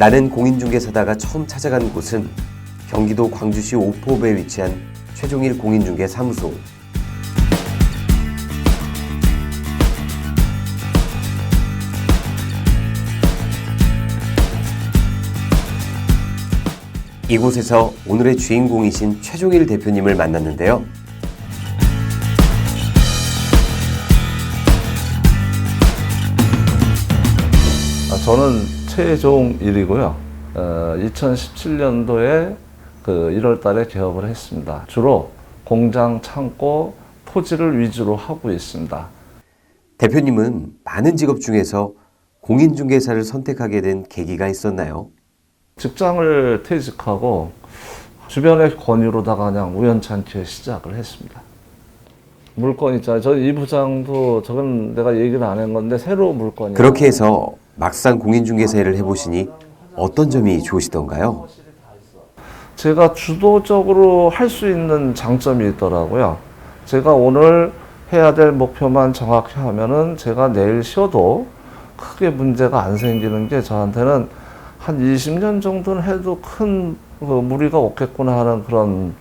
나는 공인중개사다가 처음 찾아간 곳은 경기도 광주시 오포읍에 위치한 최종일 공인중개 사무소. 이곳에서 오늘의 주인공이신 최종일 대표님을 만났는데요. 저는 최종일이고요. 2017년도에 1월 달에 개업을 했습니다. 주로 공장, 창고, 토지를 위주로 하고 있습니다. 대표님은 많은 직업 중에서 공인중개사를 선택하게 된 계기가 있었나요? 직장을 퇴직하고 주변의 권유로다가 그냥 우연찮게 시작을 했습니다. 물건 있잖아요. 저 이 부장도 저건 내가 얘기를 안 한 건데 새로운 물건이에요. 그렇게 해서 막상 공인중개사 일을 해보시니 어떤 점이 좋으시던가요? 제가 주도적으로 할 수 있는 장점이 있더라고요. 제가 오늘 해야 될 목표만 정확히 하면은 제가 내일 쉬어도 크게 문제가 안 생기는 게 저한테는 한 20년 정도는 해도 큰 무리가 없겠구나 하는 그런.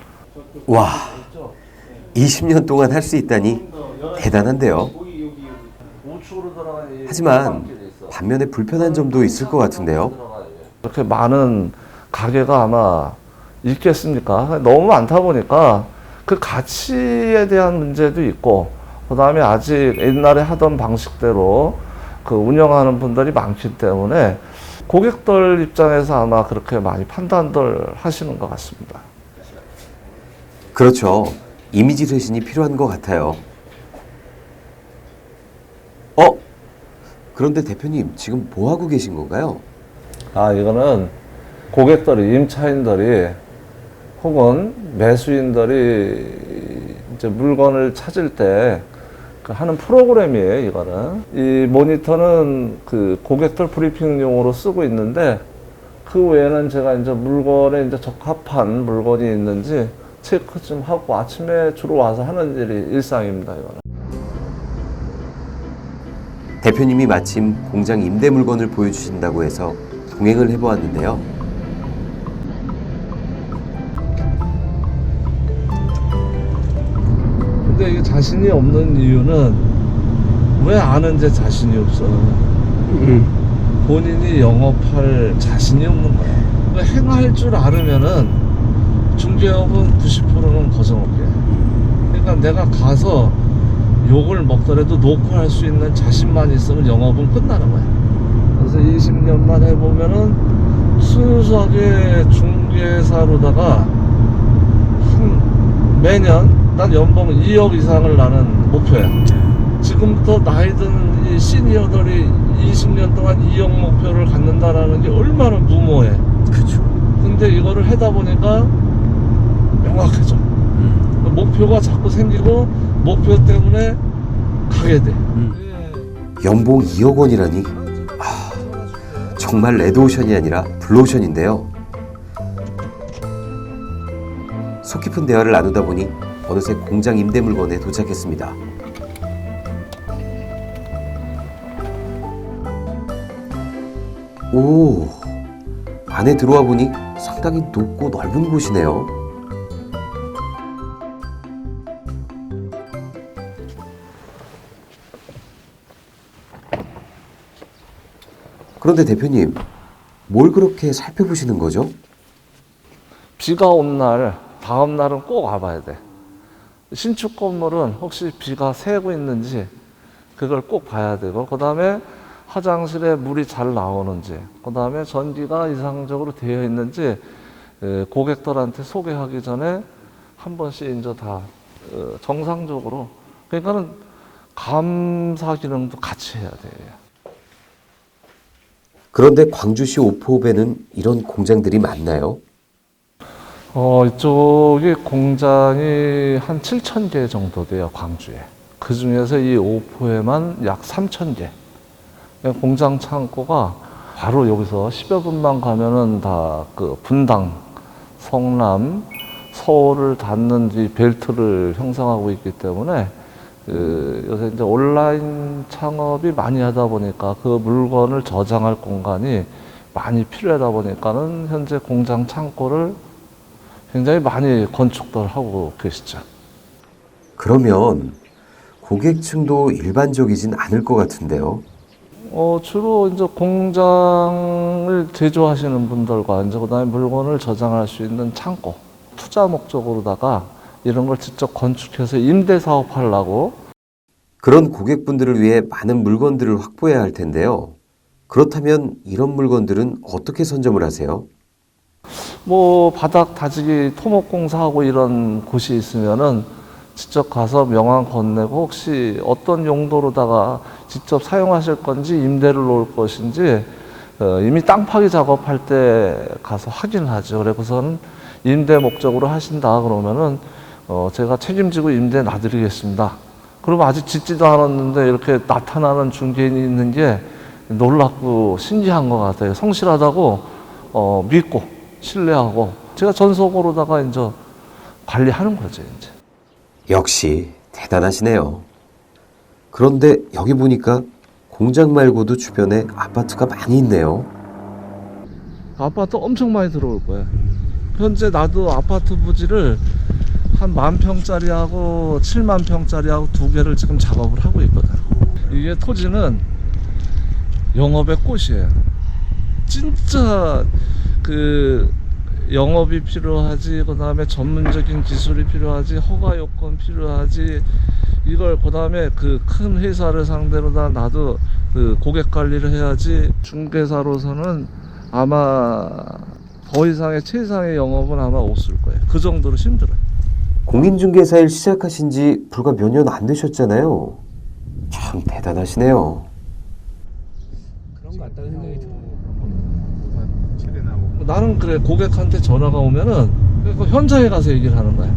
와, 20년 동안 할 수 있다니 대단한데요. 하지만 반면에 불편한 점도 있을 것 같은데요. 이렇게 많은 가게가 아마 있겠습니까? 너무 많다 보니까 그 가치에 대한 문제도 있고, 그 다음에 아직 옛날에 하던 방식대로 운영하는 분들이 많기 때문에 고객들 입장에서 아마 그렇게 많이 판단들 하시는 것 같습니다. 그렇죠. 이미지 쇄신이 필요한 것 같아요. 그런데 대표님, 지금 뭐 하고 계신 건가요? 이거는 고객들이, 임차인들이 혹은 매수인들이 이제 물건을 찾을 때 하는 프로그램이에요, 이거는. 이 모니터는 고객들 브리핑용으로 쓰고 있는데, 그 외에는 제가 이제 물건에 이제 적합한 물건이 있는지 체크 좀 하고 아침에 주로 와서 하는 일이 일상입니다, 이거는. 대표님이 마침 공장 임대 물건을 보여주신다고 해서 동행을 해보았는데요. 근데 이게 자신이 없는 이유는 왜 아는데 자신이 없어? 본인이 영업할 자신이 없는 거야. 그러니까 행할 줄 알으면은 중개업은 90%는 거저먹게. 그러니까 내가 가서 욕을 먹더라도 놓고 할 수 있는 자신만 있으면 영업은 끝나는 거야. 그래서 20년만 해보면은 순수하게 중개사로다가 매년 난 연봉 2억 이상을 나는 목표야. 지금부터 나이 든 이 시니어들이 20년 동안 2억 목표를 갖는다라는 게 얼마나 무모해. 그렇죠. 근데 이거를 하다 보니까 명확해져. 목표가 자꾸 생기고 목표 때문에 가게 돼. 연봉 2억 원이라니 정말 레드오션이 아니라 블루오션인데요. 속 깊은 대화를 나누다 보니 어느새 공장 임대 물건에 도착했습니다. 오, 안에 들어와 보니 상당히 높고 넓은 곳이네요. 그런데 대표님, 뭘 그렇게 살펴보시는 거죠? 비가 온 날, 다음 날은 꼭 와봐야 돼. 신축 건물은 혹시 비가 새고 있는지 그걸 꼭 봐야 되고, 그 다음에 화장실에 물이 잘 나오는지, 그 다음에 전기가 이상적으로 되어 있는지 고객들한테 소개하기 전에 한 번씩 이제 다 정상적으로, 그러니까는 감사 기능도 같이 해야 돼요. 그런데 광주시 오포읍에는 이런 공장들이 많나요? 이쪽에 공장이 한 7,000개 정도 돼요, 광주에. 그 중에서 이 오포에만 약 3,000개. 공장 창고가 바로 여기서 10여 분만 가면은 다 분당, 성남, 서울을 닿는 이 벨트를 형성하고 있기 때문에 요새 이제 온라인 창업이 많이 하다 보니까 그 물건을 저장할 공간이 많이 필요하다 보니까는 현재 공장 창고를 굉장히 많이 건축들 하고 계시죠. 그러면 고객층도 일반적이진 않을 것 같은데요. 주로 이제 공장을 제조하시는 분들과 이제 그다음에 물건을 저장할 수 있는 창고, 투자 목적으로다가 이런 걸 직접 건축해서 임대 사업하려고. 그런 고객분들을 위해 많은 물건들을 확보해야 할 텐데요. 그렇다면 이런 물건들은 어떻게 선점을 하세요? 뭐 바닥 다지기 토목공사하고 이런 곳이 있으면은 직접 가서 명함 건네고 혹시 어떤 용도로다가 직접 사용하실 건지 임대를 놓을 것인지 이미 땅 파기 작업할 때 가서 확인하죠. 그래서는 임대 목적으로 하신다 그러면은 제가 책임지고 임대 놔드리겠습니다. 그러면 아직 짓지도 않았는데 이렇게 나타나는 중개인이 있는 게 놀랍고 신기한 것 같아요. 성실하다고 믿고 신뢰하고 제가 전속으로다가 이제 관리하는 거죠. 이제. 역시 대단하시네요. 그런데 여기 보니까 공장 말고도 주변에 아파트가 많이 있네요. 아파트 엄청 많이 들어올 거예요. 현재 나도 아파트 부지를 한 10,000평짜리하고 70,000평짜리하고 두 개를 지금 작업을 하고 있거든. 이게 토지는 영업의 꽃이에요. 진짜 그 영업이 필요하지, 그 다음에 전문적인 기술이 필요하지, 허가 요건 필요하지, 이걸 그 다음에 그 큰 회사를 상대로 다 나도 그 고객 관리를 해야지. 중개사로서는 아마 더 이상의 최상의 영업은 아마 없을 거예요. 그 정도로 힘들어요. 공인중개사 일 시작하신 지 불과 몇 년 안 되셨잖아요. 참 대단하시네요. 그런 것 같다는 생각이 들어요. 나는 그래, 고객한테 전화가 오면은 그 현장에 가서 얘기를 하는 거야.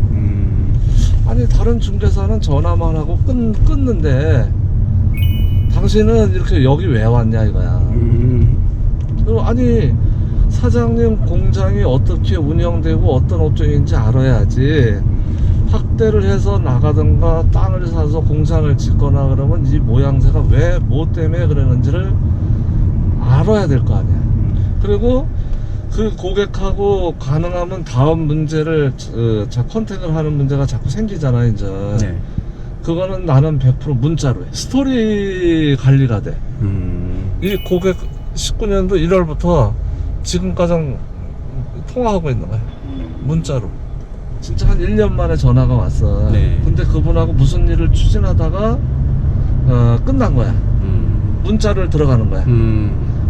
아니 다른 중개사는 전화만 하고 끊는데 당신은 이렇게 여기 왜 왔냐 이거야. 그리고 아니 사장님 공장이 어떻게 운영되고 어떤 업종인지 알아야지. 확대를 해서 나가든가 땅을 사서 공장을 짓거나 그러면 이 모양새가 왜 뭐 때문에 그러는지를 알아야 될 거 아니야. 그리고 그 고객하고 가능하면 다음 문제를 컨택을 하는 문제가 자꾸 생기잖아 이제. 네. 그거는 나는 100% 문자로 해. 스토리 관리가 돼. 이 고객 19년도 1월부터 지금까지 통화하고 있는 거야. 문자로. 진짜 한 1년 만에 전화가 왔어. 네. 근데 그분하고 무슨 일을 추진하다가 끝난 거야. 문자를 들어가는 거야.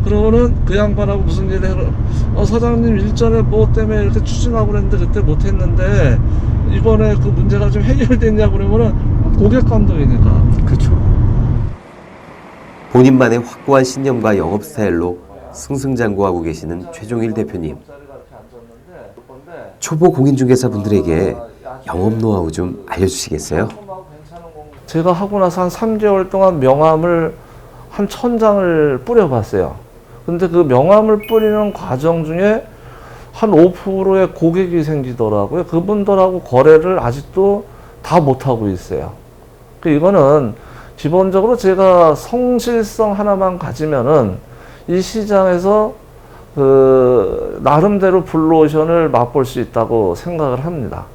그러면은 그 양반하고 무슨 일을 해? 사장님 일전에 뭐 때문에 이렇게 추진하고 그랬는데 그때 못했는데 이번에 그 문제가 좀 해결됐냐 그러면은 고객 감독이니까. 그렇죠. 본인만의 확고한 신념과 영업 스타일로 승승장구하고 계시는 최종일 대표님. 초보 공인중개사분들에게 영업 노하우 좀 알려주시겠어요? 제가 하고 나서 한 3개월 동안 명함을 한 1,000장을 뿌려봤어요. 근데 그 명함을 뿌리는 과정 중에 한 5%의 고객이 생기더라고요. 그분들하고 거래를 아직도 다 못하고 있어요. 이거는 기본적으로 제가 성실성 하나만 가지면은 이 시장에서 나름대로 블루오션을 맛볼 수 있다고 생각을 합니다.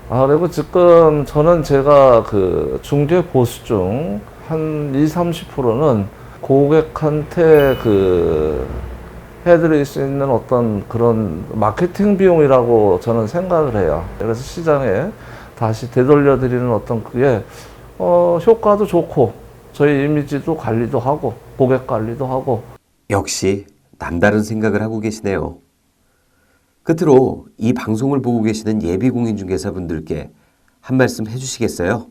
그리고 지금 저는 제가 그 중개 보수 중 한 20-30%는 고객한테 해드릴 수 있는 어떤 그런 마케팅 비용이라고 저는 생각을 해요. 그래서 시장에 다시 되돌려드리는 어떤 그게 효과도 좋고 저희 이미지도 관리도 하고 고객 관리도 하고. 역시 남다른 생각을 하고 계시네요. 끝으로 이 방송을 보고 계시는 예비 공인중개사분들께 한 말씀 해주시겠어요?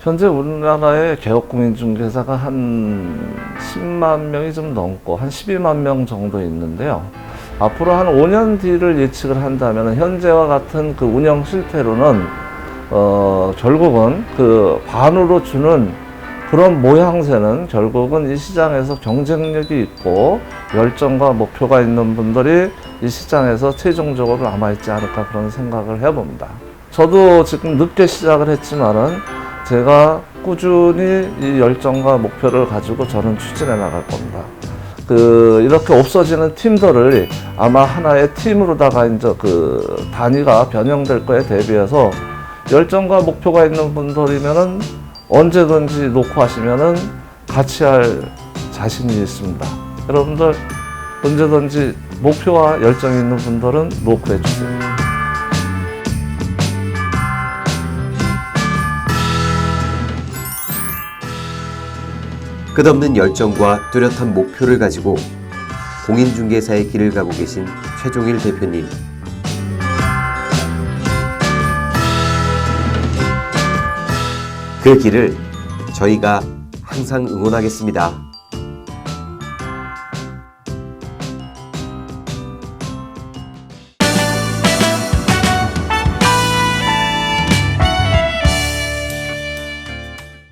현재 우리나라의 개업공인중개사가 한 10만 명이 좀 넘고 한 12만 명 정도 있는데요. 앞으로 한 5년 뒤를 예측을 한다면 현재와 같은 그 운영 실태로는 결국은 그 반으로 주는 그런 모양새는 결국은 이 시장에서 경쟁력이 있고 열정과 목표가 있는 분들이 이 시장에서 최종적으로 남아있지 않을까 그런 생각을 해봅니다. 저도 지금 늦게 시작을 했지만은 제가 꾸준히 이 열정과 목표를 가지고 저는 추진해 나갈 겁니다. 이렇게 없어지는 팀들을 아마 하나의 팀으로다가 이제 단위가 변형될 거에 대비해서 열정과 목표가 있는 분들이면은 언제든지 놓고 하시면은 같이 할 자신이 있습니다. 여러분들 언제든지 목표와 열정이 있는 분들은 놓고 해주세요. 끝없는 열정과 뚜렷한 목표를 가지고 공인중개사의 길을 가고 계신 최종일 대표님. 그 길을 저희가 항상 응원하겠습니다.